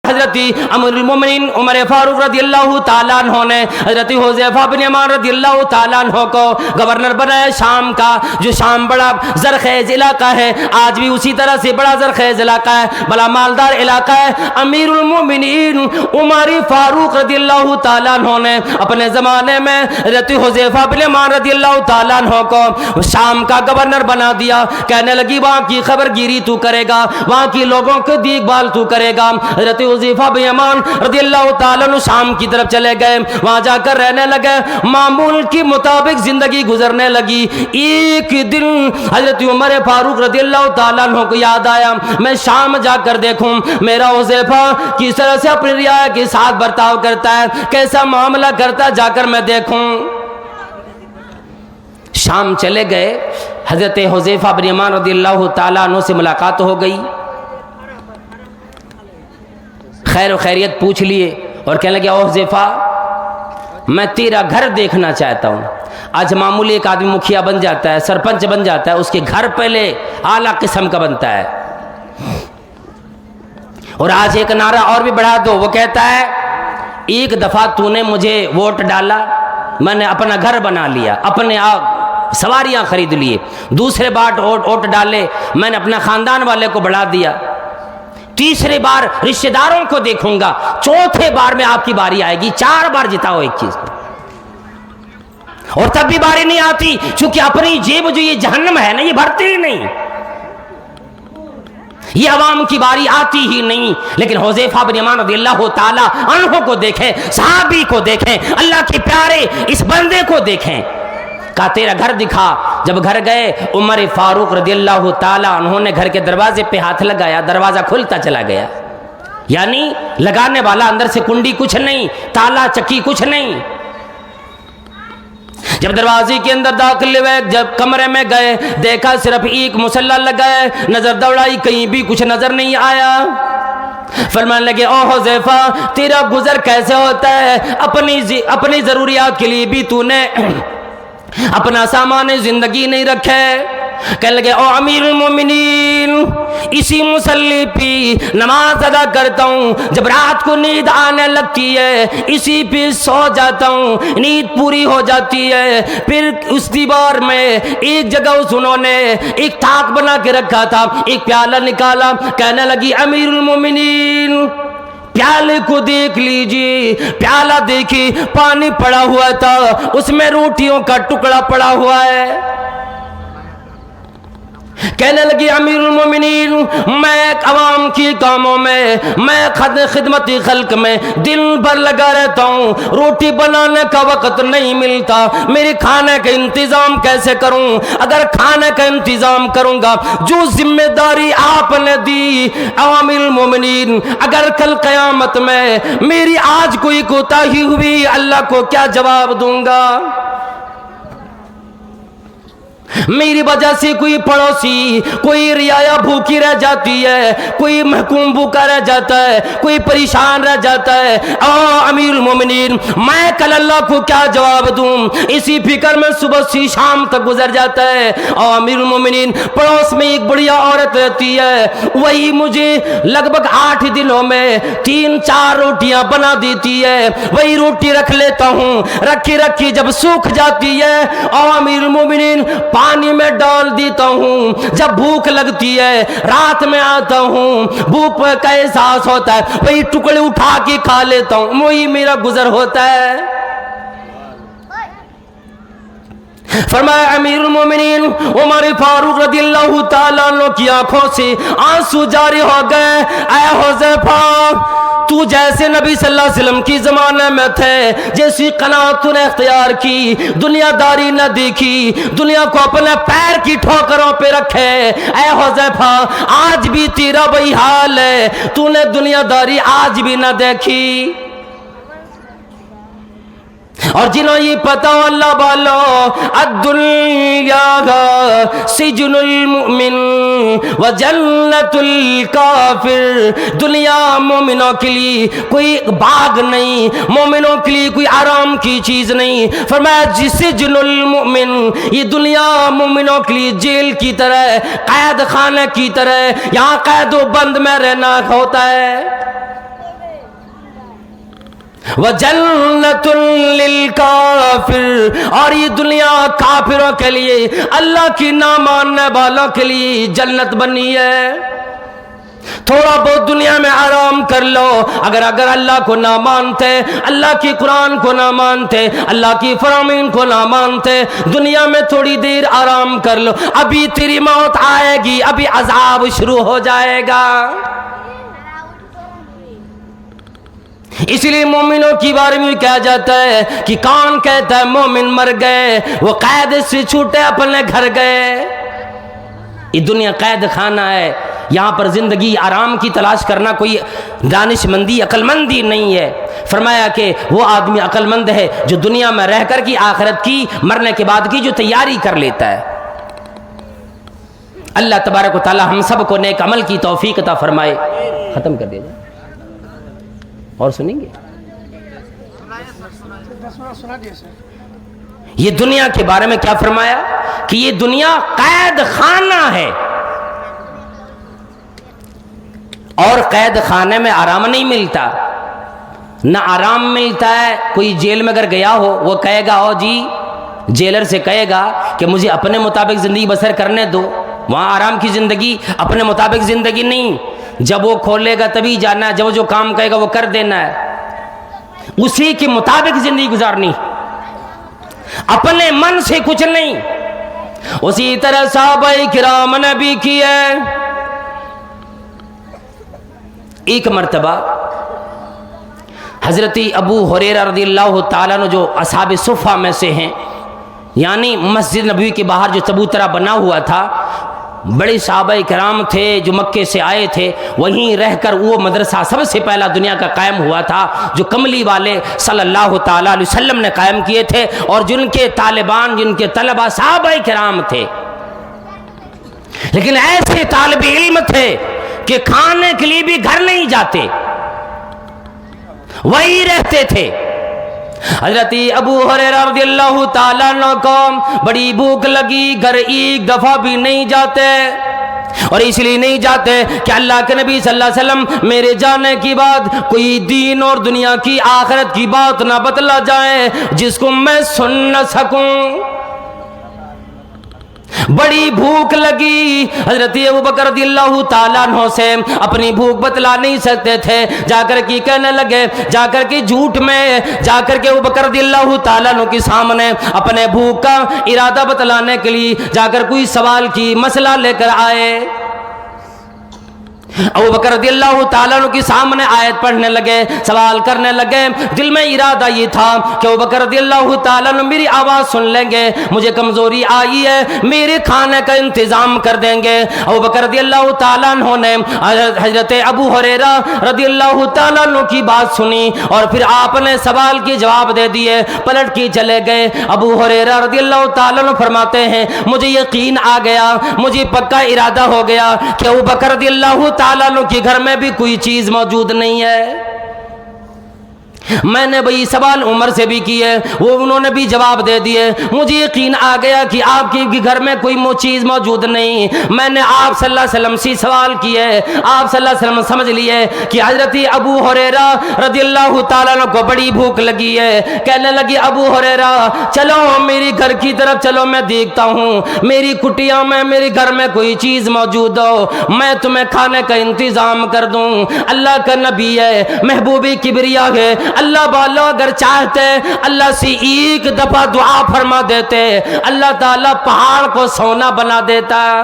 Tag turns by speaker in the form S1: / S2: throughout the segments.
S1: حضرت امیر المومنین عمر فاروق رضی اللہ تعالیٰ عنہ نے حضرت حذیفہ بن یمان رضی اللہ تعالیٰ عنہ کو گورنر بنایا شام کا، جو شام بڑا زرخیز علاقہ ہے، آج بھی اسی طرح سے بڑا زرخیز علاقہ ہے، بڑا مالدار علاقہ ہے۔ امیر المومنین عمر فاروق رضی اللہ تعالیٰ عنہ نے اپنے زمانے میں حضرت حذیفہ بن یمان رضی اللہ تعالیٰ عنہ کو شام کا گورنر بنا دیا۔ کہنے لگی وہاں کی خبر گیری تو کرے گا، وہاں کی لوگوں کی دیکھ بھال تو کرے گا۔ حضرت حذیفہ بن یمان رضی اللہ تعالیٰ عنہ شام کی طرف چلے گئے، وہاں جا کر رہنے لگے، معمول کے مطابق زندگی گزرنے لگی۔ ایک دن حضرت عمر فاروق رضی اللہ تعالیٰ عنہ کو یاد آیا میں شام جا کر دیکھوں میرا حذیفہ کس طرح سے اپنی رعایا کے ساتھ برتاؤ کرتا ہے، کیسا معاملہ کرتا ہے، جا کر میں دیکھوں۔ شام چلے گئے، حضرت حذیفہ بن یمان رضی اللہ تعالیٰ عنہ سے ملاقات ہو گئی، خیر و خیریت پوچھ لیے اور کہنے لگے او حذیفہ میں تیرا گھر دیکھنا چاہتا ہوں۔ آج معمولی ایک آدمی مکھیا بن جاتا ہے، سرپنچ بن جاتا ہے، اس کے گھر پہلے اعلیٰ قسم کا بنتا ہے، اور آج ایک نعرہ اور بھی بڑھا دو، وہ کہتا ہے ایک دفعہ تو نے مجھے ووٹ ڈالا، میں نے اپنا گھر بنا لیا، اپنے سواریاں خرید لیے، دوسرے بار ووٹ ڈالے میں نے اپنا خاندان والے کو بڑھا دیا، تیسرے بار رشتہ داروں کو دیکھوں گا، چوتھے بار میں آپ کی باری آئے گی، 4 بار جتاؤ ایک چیز کو، اور تب بھی باری نہیں آتی، چونکہ اپنی جیب جو یہ جہنم ہے نا یہ بھرتے ہی نہیں، یہ عوام کی باری آتی ہی نہیں۔ لیکن حذیفہ بن یمان رضی اللہ تعالیٰ عنہ کو دیکھیں، صحابی کو دیکھیں، اللہ کے پیارے اس بندے کو دیکھیں، کہا تیرا گھر دکھا۔ جب گھر گئے عمر فاروق رضی اللہ تعالیٰ عنہ نے گھر کے دروازے پہ ہاتھ لگایا، دروازہ کھلتا چلا گیا، یعنی لگانے والا اندر سے کنڈی کچھ نہیں، تالا چکی کچھ نہیں۔ جب دروازے کے اندر داخل ہوئے، جب کمرے میں گئے، دیکھا صرف ایک مصلی لگا ہے، نظر دوڑائی کہیں بھی کچھ نظر نہیں آیا۔ فرمانے لگے او حذیفہ تیرا گزر کیسے ہوتا ہے، اپنی ضروریات کے لیے بھی تو نے اپنا سامان زندگی نہیں رکھے۔ کہنے لگے او امیر المومنین اسی مصلی پہ نماز ادا کرتا ہوں، جب رات کو نیند آنے لگتی ہے اسی پہ سو جاتا ہوں، نیند پوری ہو جاتی ہے، پھر اس دیوار میں ایک جگہ انہوں نے ایک تاک بنا کے رکھا تھا، ایک پیالہ نکالا، کہنے لگی امیر المومنین پیالے کو دیکھ لیجیے، پیالہ دیکھی پانی پڑا ہوا تھا، اس میں روٹیوں کا ٹکڑا پڑا ہوا ہے۔ کہنے لگی امیر المومنین میں عوام کی کاموں میں، میں خدمت خلق میں دن بھر لگا رہتا ہوں، روٹی بنانے کا وقت نہیں ملتا، میرے کھانے کا انتظام کیسے کروں؟ اگر کھانے کا انتظام کروں گا جو ذمہ داری آپ نے دی امیر المومنین، اگر کل قیامت میں میری آج کوئی کوتاہی ہوئی اللہ کو کیا جواب دوں گا؟ میری وجہ سے کوئی پڑوسی، کوئی رعایا بھوکی رہ جاتی ہے، کوئی محکوم بھوکا رہ جاتا ہے، کوئی پریشان رہ جاتا ہے، امیر المومنین میں کل اللہ کو کیا جواب دوں؟ اسی فکر میں صبح سے شام تک گزر جاتا ہے۔ امیر المومنین پڑوس میں ایک بڑھیا عورت رہتی ہے، وہی مجھے لگ بھگ 8 دنوں میں 3-4 روٹیاں بنا دیتی ہے، وہی روٹی رکھ لیتا ہوں، رکھی جب سوکھ جاتی ہے امیر المومنین پانی میں ڈال دیتا ہوں، جب بھوک لگتی ہے رات میں آتا ہوں، بھوک کا احساس ہوتا ہے، وہی ٹکڑے اٹھا کے کھا لیتا ہوں، وہی میرا گزر ہوتا ہے۔ فرمایا امیر المومنین عمر فاروق رضی اللہ تعالیٰ عنہ کی آنکھوں سے آنسو جاری ہو گئے۔ اے حذیفہ تو جیسے نبی صلی اللہ علیہ وسلم کی زمانے میں تھے، جیسی قناعت تو نے اختیار کی، دنیا داری نہ دیکھی، دنیا کو اپنے پیر کی ٹھوکروں پہ رکھے، اے حذیفہ آج بھی تیرا وہی حال ہے، تو نے دنیا داری آج بھی نہ دیکھی۔ اور جنہوں یہ پتا اللہ بالو الدنیا سجن المؤمن و جنت الکافر، دنیا مومنوں کے لیے کوئی باغ نہیں، مومنوں کے لیے کوئی آرام کی چیز نہیں۔ فرمایا جس سجن المؤمن، یہ دنیا مومنوں کے لیے جیل کی طرح، قید خانے کی طرح، یہاں قید و بند میں رہنا ہوتا ہے۔ وجنت للکافر، اور یہ دنیا کافروں کے لیے، اللہ کی نہ ماننے والوں کے لیے جنت بنی ہے۔ تھوڑا بہت دنیا میں آرام کر لو، اگر اللہ کو نہ مانتے، اللہ کی قرآن کو نہ مانتے، اللہ کی فرامین کو نہ مانتے، دنیا میں تھوڑی دیر آرام کر لو، ابھی تیری موت آئے گی، ابھی عذاب شروع ہو جائے گا۔ اس لیے مومنوں کے بارے میں کہا جاتا ہے کہ کون کہتا ہے مومن مر گئے، وہ قید سے چھوٹے اپنے گھر گئے۔ یہ دنیا قید خانہ ہے، یہاں پر زندگی آرام کی تلاش کرنا کوئی دانش مندی، عقل مندی نہیں ہے۔ فرمایا کہ وہ آدمی عقل مند ہے جو دنیا میں رہ کر کی آخرت کی، مرنے کے بعد کی جو تیاری کر لیتا ہے۔ اللہ تبارک و تعالی ہم سب کو نیک عمل کی توفیق عطا فرمائے۔ ختم کر دیا جائے اور سنیں گے؟ یہ دنیا کے بارے میں کیا فرمایا کہ یہ دنیا قید خانہ ہے، اور قید خانے میں آرام نہیں ملتا، نہ آرام ملتا ہے۔ کوئی جیل میں اگر گیا ہو، وہ کہے گا او جی، جیلر سے کہے گا کہ مجھے اپنے مطابق زندگی بسر کرنے دو، وہاں آرام کی زندگی، اپنے مطابق زندگی نہیں۔ جب وہ کھولے گا تبھی جانا ہے، جب جو کام کہے گا وہ کر دینا ہے، اسی کے مطابق زندگی گزارنی، اپنے من سے کچھ نہیں۔ اسی طرح صحابہ کرام نے بھی کیا۔ ایک مرتبہ حضرت ابو ہریرہ رضی اللہ تعالیٰ عنہ جو اصحاب صفہ میں سے ہیں، یعنی مسجد نبوی کے باہر جو چبوترا بنا ہوا تھا، بڑے صحابہ کرام تھے جو مکے سے آئے تھے، وہیں رہ کر وہ مدرسہ سب سے پہلا دنیا کا قائم ہوا تھا جو کملی والے صلی اللہ تعالیٰ علیہ وسلم نے قائم کیے تھے، اور جن کے طالبان، جن کے طلبہ صحابہ کرام تھے۔ لیکن ایسے طالب علم تھے کہ کھانے کے لیے بھی گھر نہیں جاتے، وہی رہتے تھے۔ حضرت ابو ہریرہ رضی اللہ تعالیٰ عنہ کو بڑی بھوک لگی، گھر ایک دفعہ بھی نہیں جاتے، اور اس لیے نہیں جاتے کہ اللہ کے نبی صلی اللہ علیہ وسلم میرے جانے کی بعد کوئی دین اور دنیا کی آخرت کی بات نہ بتلا جائے جس کو میں سن نہ سکوں۔ بڑی بھوک لگی، حضرت ابوبکر رضی اللہ تعالیٰ عنہ سے اپنی بھوک بتلا نہیں سکتے تھے، جا کر کے کہنے لگے، جا کر کے جھوٹ میں جا کر کے ابوبکر رضی اللہ تعالیٰ عنہ کے سامنے اپنے بھوک کا ارادہ بتلانے کے لیے جا کر کوئی سوال کی مسئلہ لے کر آئے۔ ابوبکر رضی اللہ تعالیٰ عنہ کے سامنے آیت پڑھنے لگے، سوال کرنے لگے، دل میں ارادہ یہ تھا کہ ابوبکر رضی اللہ تعالیٰ عنہ میری آواز سن لیں گے، مجھے کمزوری آئی ہے، میرے کھانے کا انتظام کر دیں گے۔ ابوبکر رضی اللہ تعالیٰ عنہ نے حضرت ابو ہریرہ رضی اللہ تعالیٰ عنہ کی بات سنی، اور پھر آپ نے سوال کے جواب دے دیے، پلٹ کے چلے گئے۔ ابو ہریرہ رضی اللہ تعالیٰ عنہ فرماتے ہیں مجھے یقین آ گیا، مجھے پکا ارادہ ہو گیا کہ ابوبکر رضی اللہ تعالیٰ عنہ کے گھر میں بھی کوئی چیز موجود نہیں ہے۔ میں نے بھئی سوال عمر سے بھی کیے، وہ انہوں نے بھی جواب دے دیے، مجھے یقین آ گیا کہ آپ کے گھر میں کوئی چیز موجود نہیں۔ میں نے آپ صلی اللہ علیہ وسلم سے سوال کیے، آپ صلی اللہ علیہ وسلم سمجھ لیے کہ حضرت ابو ہریرہ رضی اللہ تعالیٰ عنہ کو بڑی بھوک لگی ہے۔ کہنے لگی ابو ہریرہ چلو میری گھر کی طرف چلو، میں دیکھتا ہوں میری کٹیا میں میرے گھر میں کوئی چیز موجود ہو، میں تمہیں کھانے کا انتظام کر دوں۔ اللہ کا نبی ہے، محبوب کبریا ہے، اللہ والو اگر چاہتے اللہ سے ایک دفعہ دعا فرما دیتے، اللہ تعالیٰ پہاڑ کو سونا بنا دیتا۔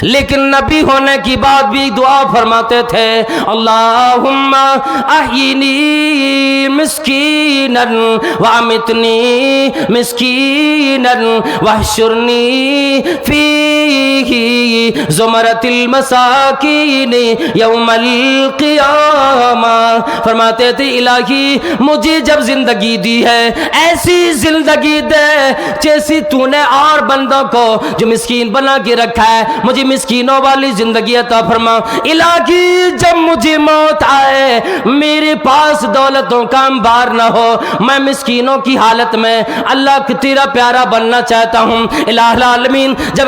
S1: لیکن نبی ہونے کی بعد بھی دعا فرماتے تھے، اللہم احیینی مسکینا وامتنی مسکینا واحشرنی فی زمرۃ المساکین یوم القیامہ۔ فرماتے تھے الہی مجھے جب زندگی دی ہے ایسی زندگی دے جیسی تو نے اور بندوں کو جو مسکین بنا کے رکھا ہے، مجھے مسکینوں والی زندگی عطا فرما۔ الہی جب مجھے موت آئے میرے پاس دولتوں کا انبار نہ ہو، میں مسکینوں کی حالت میں اللہ کی تیرا پیارا بننا چاہتا ہوں۔ الہ العالمین جب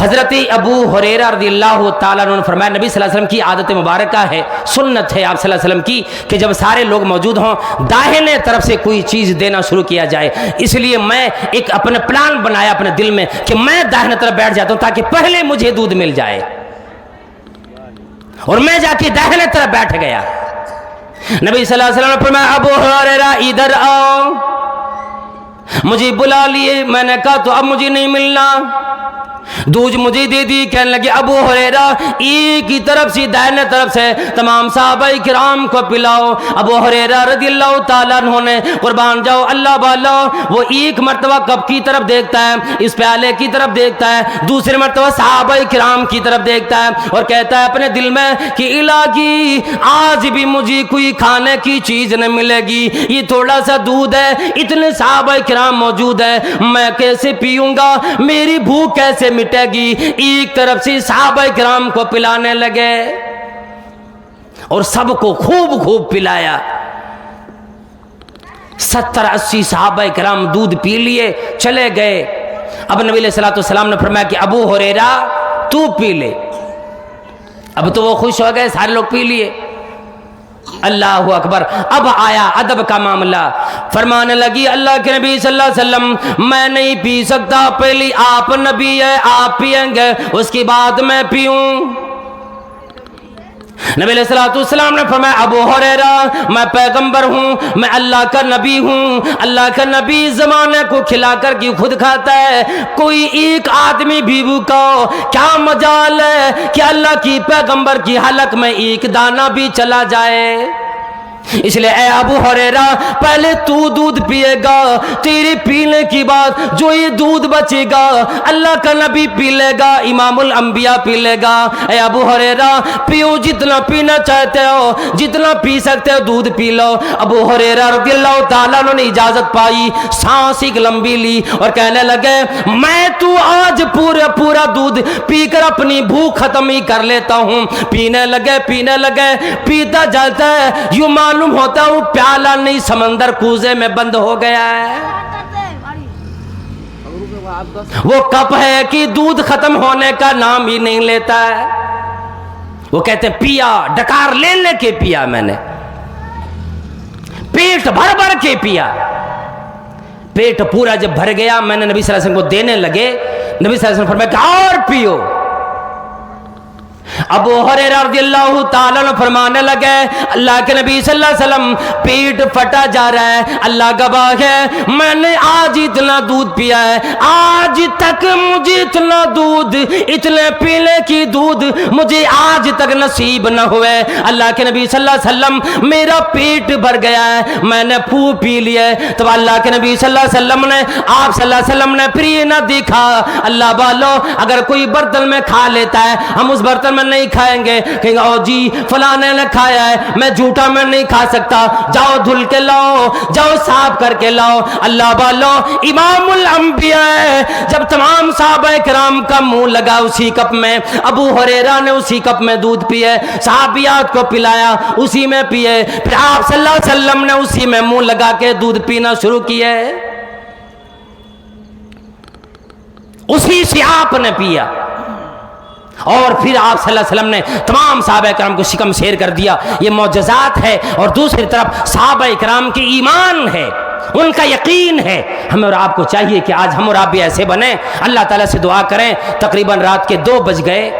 S1: حضرت ابو ہریرہ رضی اللہ تعالیٰ عنہ نے فرمایا نبی صلی اللہ علیہ وسلم کی عادت مبارکہ ہے، سنت ہے آپ صلی اللہ علیہ وسلم کی کہ جب سارے لوگ موجود ہوں داہنے طرف سے کوئی چیز دینا شروع کیا جائے. اس لیے میں ایک اپنا پلان بنایا اپنے دل میں کہ میں داہنے طرف بیٹھ جاتا ہوں تاکہ پہلے مجھے دودھ مل جائے، اور میں جا کے داہنے طرف بیٹھ گیا. نبی صلی اللہ علیہ وسلم نے فرمایا ابو ہریرہ ادھر آؤ. مجھے بلا لیے، میں نے کہا تو اب مجھے نہیں ملنا. دودھ مجھے دے دی، کہنے لگے ابو ہریرہ ایک ہی طرف سے دائنے طرف سے تمام صحابہ کرام کو پلاؤ. ابو ہریرہ رضی اللہ تعالیٰ عنہ نے قربان جاؤ اللہ والا وہ ایک مرتبہ کپ کی طرف دیکھتا ہے، اس پیالے کی طرف دیکھتا ہے، دوسری مرتبہ صحابہ کرام کی طرف دیکھتا ہے اور کہتا ہے اپنے دل میں کہ الہی آج بھی مجھے کوئی کھانے کی چیز نہ ملے گی، یہ تھوڑا سا دودھ ہے، اتنے صحابہ کرام موجود ہے، میں کیسے پیوں گا، میری بھوک کیسے مٹے گی. ایک طرف سے صحابہ کرام کو پلانے لگے اور سب کو خوب پلایا. 70-80 صحابہ کرام دودھ پی لیے چلے گئے. اب نبی علیہ الصلوۃ والسلام نے فرمایا کہ ابو ہریرہ تو پی لے. اب تو وہ خوش ہو گئے، سارے لوگ پی لیے. اللہ اکبر. اب آیا ادب کا معاملہ. فرمانے لگی اللہ کے نبی صلی اللہ علیہ وسلم میں نہیں پی سکتا، پہلی آپ نبی ہے آپ پیئیں گے اس کی بعد میں پیوں. نبی علیہ الصلوۃ والسلام نے فرمایا ابو ہریرہ میں پیغمبر ہوں، میں اللہ کا نبی ہوں، اللہ کا نبی زمانے کو کھلا کر کے خود کھاتا ہے، کوئی ایک آدمی بھی بھوکا ہو کیا مجال ہے کہ اللہ کی پیغمبر کی حلق میں ایک دانہ بھی چلا جائے. اس لیے اے ابو ہریرہ پہلے تو دودھ پیے گا، تیرے پینے کی بات جو یہ دودھ بچے گا اللہ کا نبی پی لے گا، امام الانبیاء پی لے گا. اے ابو ہریرہ پیو، جتنا پینا چاہتے ہو، جتنا پی سکتے ہو دودھ پی لو. ابو ہریرہ رضی اللہ تعالیٰ عنہ نے اجازت پائی، سانس ایک لمبی لی اور کہنے لگے میں تو آج پورا دودھ پی کر اپنی بھوک ختم ہی کر لیتا ہوں. پینے لگے پیتا جاتا ہے، یوں معلوم ہوتا ہوں پیالہ نہیں سمندر کوزے میں بند ہو گیا ہے. وہ کپ ہے کہ دودھ ختم ہونے کا نام ہی نہیں لیتا ہے. وہ کہتے ہیں پیا، ڈکار لے کے پیا، میں نے پیٹ بھر کے پیا. پیٹ پورا جب بھر گیا میں نے نبی صلی اللہ علیہ وسلم کو دینے لگے. نبی صلی اللہ علیہ وسلم فرمایا کہ اور پیو. ابو ہریرہ رضی اللہ تعالیٰ عنہ فرمانے لگے اللہ کے نبی صلی اللہ علیہ وسلم پیٹ پھٹا جا رہا ہے، اللہ گواہ ہے میں نے آج اتنا دودھ پیا ہے، آج تک مجھے اتنا دودھ، اتنے پینے کی دودھ مجھے آج تک نصیب نہ ہوئے. اللہ کے نبی صلی اللہ علیہ وسلم میرا پیٹ بھر گیا ہے، میں نے پی لیے. تو اللہ کے نبی صلی اللہ علیہ وسلم نے آپ صلی اللہ علیہ وسلم نے پھر یہ نہ دیکھا اللہ والو اگر کوئی برتن میں کھا لیتا ہے ہم اس برتن میں نہیں کھائیں گے، کہیں گے او جی فلانے نے کھایا ہے میں جھوٹا میں نہیں کھا سکتا، جاؤ دھل کے لاؤ، جاؤ صاف کر کے لاؤ. اللہ والو امام الانبیاء جب تمام صحابہ کرام کا منہ لگا اسی کپ میں، ابو ہریرہ نے اسی کپ میں دودھ پیے، صحابیات کو پلایا اسی میں پیے، پھر آپ صلی اللہ علیہ وسلم نے اسی میں منہ لگا کے دودھ پینا شروع کیے، اسی سے آپ نے پیا. اور پھر آپ صلی اللہ علیہ وسلم نے تمام صحابہ کرام کو شکم شیر کر دیا. یہ معجزات ہے اور دوسری طرف صحابہ کرام کی ایمان ہے، ان کا یقین ہے. ہمیں اور آپ کو چاہیے کہ آج ہم اور آپ بھی ایسے بنیں. اللہ تعالیٰ سے دعا کریں. تقریباً رات کے 2 بج گئے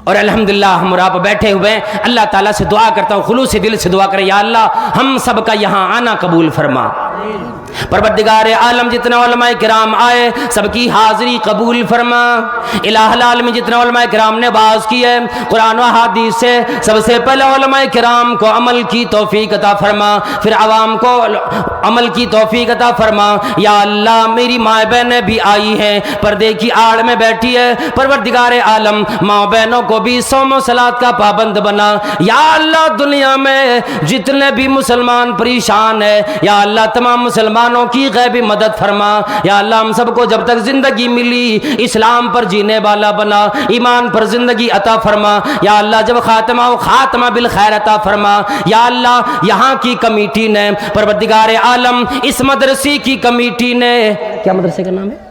S1: اور الحمدللہ ہم اور آپ بیٹھے ہوئے. اللہ تعالیٰ سے دعا کرتا ہوں، خلوص دل سے دعا کریں یا اللہ ہم سب کا یہاں آنا قبول فرما. پروردگار عالم جتنے علماء کرام آئے سب کی حاضری قبول فرما. الہ العالمین جتنے علماء کرام نے باز کی ہے قرآن و حدیث سے، سب سے پہلے علماء کرام کو عمل کی توفیق عطا فرما، پھر عوام کو عمل کی توفیق عطا فرما. یا اللہ میری ماں بہنیں بھی آئی ہیں، پردے کی آڑ میں بیٹھی ہے، پروردگار عالم ماں بہنوں کو بھی صوم و صلات کا پابند بنا. یا اللہ دنیا میں جتنے بھی مسلمان پریشان ہیں یا اللہ تمام مسلمانوں کی غیبی مدد فرما. یا اللہ ہم سب کو جب تک زندگی ملی اسلام پر جینے والا بنا، ایمان پر زندگی عطا فرما. یا اللہ جب خاتمہ ہو خاتمہ بالخیر عطا فرما. یا اللہ یہاں کی کمیٹی نے، پروردگار عالم اس مدرسے کی کمیٹی نے، کیا مدرسے کا نام ہے